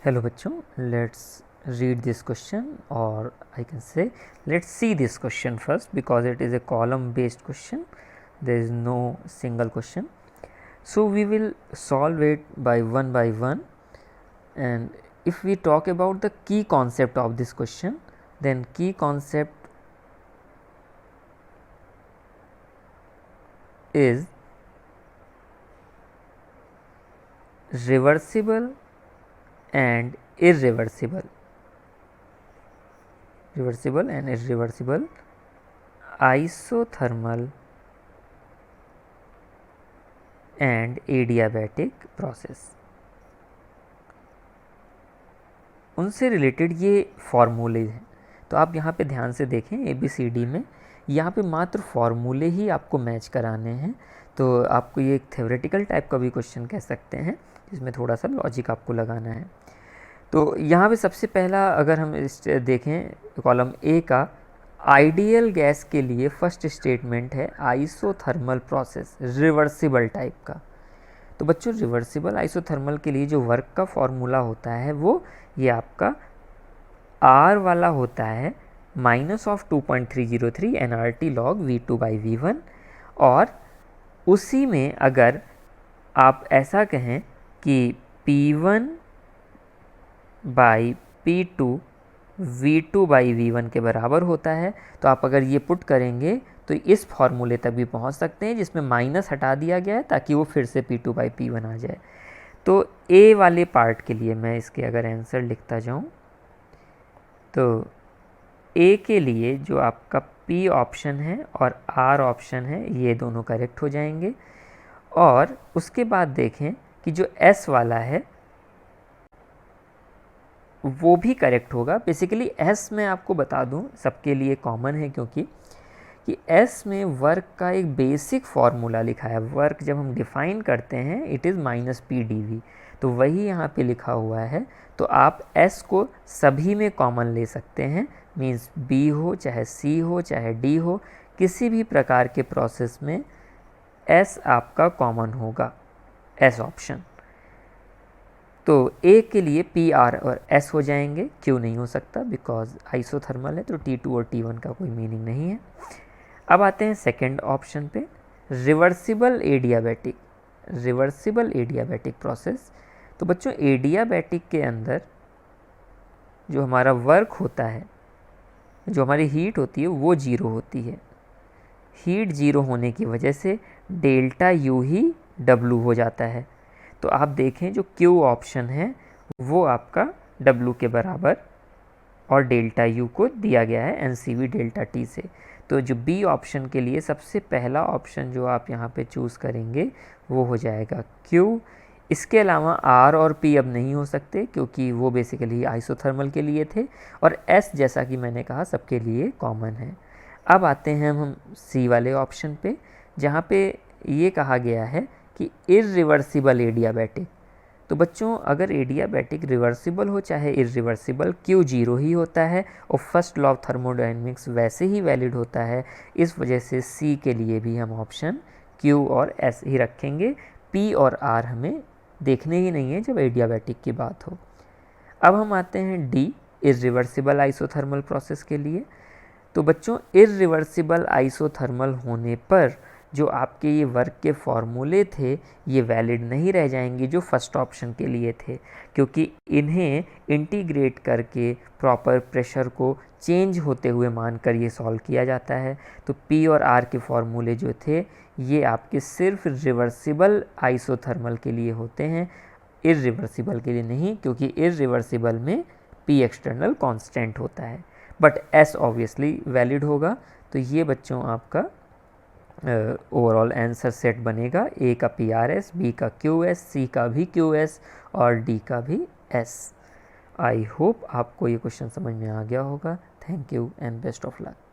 Hello बच्चों, let's read this question, or I can say let's see this question first because it is a column based question. There is no single question, so we will solve it by one. And if we talk about the key concept of this question, then key concept is reversible and irreversible isothermal and adiabatic process. उनसे related ये फार्मूले हैं, तो आप यहाँ पे ध्यान से देखें ABCD में यहाँ पे मात्र फार्मूले ही आपको मैच कराने हैं। तो आपको ये एक थ्योरेटिकल टाइप का भी क्वेश्चन कह सकते हैं, जिसमें थोड़ा सा लॉजिक आपको लगाना है। तो यहाँ पे सबसे पहला अगर हम देखें कॉलम ए का, आइडियल गैस के लिए फर्स्ट स्टेटमेंट है आइसोथर्मल प्रोसेस रिवर्सिबल टाइप का। तो बच्चों रिवर्सिबल आइसोथर्मल के लिए जो वर्क का फॉर्मूला होता है वो ये आपका R वाला होता है -2.303 nRT log V2/V1। और उसी में अगर आप ऐसा कहें कि P1/P2 V2/V1 के बराबर होता है, तो आप अगर ये पुट करेंगे तो इस फॉर्मूले तक भी पहुंच सकते हैं, जिसमें माइनस हटा दिया गया है ताकि वो फिर से P2/P1 आ जाए। तो ए वाले पार्ट के लिए मैं इसके अगर आंसर लिखता जाऊं, तो ए के लिए जो आपका P ऑप्शन है और R ऑप्शन है, ये दोनों करेक्ट हो जाएंगे। और उसके बाद देखें कि जो S वाला है वो भी करेक्ट होगा। बेसिकली S में आपको बता दूं सबके लिए कॉमन है, क्योंकि कि S में वर्क का एक बेसिक फार्मूला लिखा है। वर्क जब हम डिफ़ाइन करते हैं इट इज़ -PdV, तो वही यहाँ पे लिखा हुआ है। तो आप S को सभी में कॉमन ले सकते हैं, मीन्स B हो चाहे C हो चाहे D हो, किसी भी प्रकार के प्रोसेस में S आपका कॉमन होगा, S ऑप्शन। तो A के लिए P R और S हो जाएंगे, Q नहीं हो सकता बिकॉज आइसोथर्मल है, तो T2 और T1 का कोई मीनिंग नहीं है। अब आते हैं सेकंड ऑप्शन पे, रिवर्सिबल एडियाबैटिक प्रोसेस। तो बच्चों एडियाबैटिक के अंदर जो हमारा वर्क होता है, जो हमारी हीट होती है वो जीरो होती है। हीट जीरो होने की वजह से डेल्टा यू ही W हो जाता है। तो आप देखें जो Q ऑप्शन है वो आपका W के बराबर और डेल्टा यू को दिया गया है NCV डेल्टा T से। तो जो B ऑप्शन के लिए सबसे पहला ऑप्शन जो आप यहाँ पे चूज़ करेंगे वो हो जाएगा Q। इसके अलावा R और P अब नहीं हो सकते क्योंकि वो बेसिकली आइसोथर्मल के लिए थे, और S जैसा कि मैंने कहा सबके लिए कॉमन है। अब आते हैं हम C वाले ऑप्शन पे, जहाँ पे ये कहा गया है कि इर्रिवर्सिबल एडियाबैटिक। तो बच्चों अगर एडियाबैटिक रिवर्सिबल हो चाहे इर्रिवर्सिबल, Q जीरो ही होता है और फर्स्ट लॉ ऑफ थर्मोडायनेमिक्स वैसे ही वैलिड होता है। इस वजह से C के लिए भी हम ऑप्शन Q और S ही रखेंगे। P और R हमें देखने ही नहीं है जब एडियाबैटिक की बात हो। अब हम आते हैं D, इर्रिवर्सिबल आइसोथर्मल प्रोसेस के लिए। तो बच्चों इर्रिवर्सिबल आइसोथर्मल होने पर जो आपके ये वर्क के फॉर्मूले थे ये वैलिड नहीं रह जाएंगे जो फर्स्ट ऑप्शन के लिए थे, क्योंकि इन्हें इंटीग्रेट करके प्रॉपर प्रेशर को चेंज होते हुए मानकर ये सॉल्व किया जाता है। तो P और R के फॉर्मूले जो थे ये आपके सिर्फ रिवर्सिबल आइसोथर्मल के लिए होते हैं, इर्रिवर्सिबल के लिए नहीं, क्योंकि इर्रिवर्सिबल में P एक्सटर्नल कांस्टेंट होता है, बट S ऑब्वियसली वैलिड होगा। तो ये बच्चों आपका ओवरऑल आंसर सेट बनेगा। A का PRS, B का QS, C का भी QS और D का भी S। आई होप आपको ये क्वेश्चन समझ में आ गया होगा। Thank you and best of luck.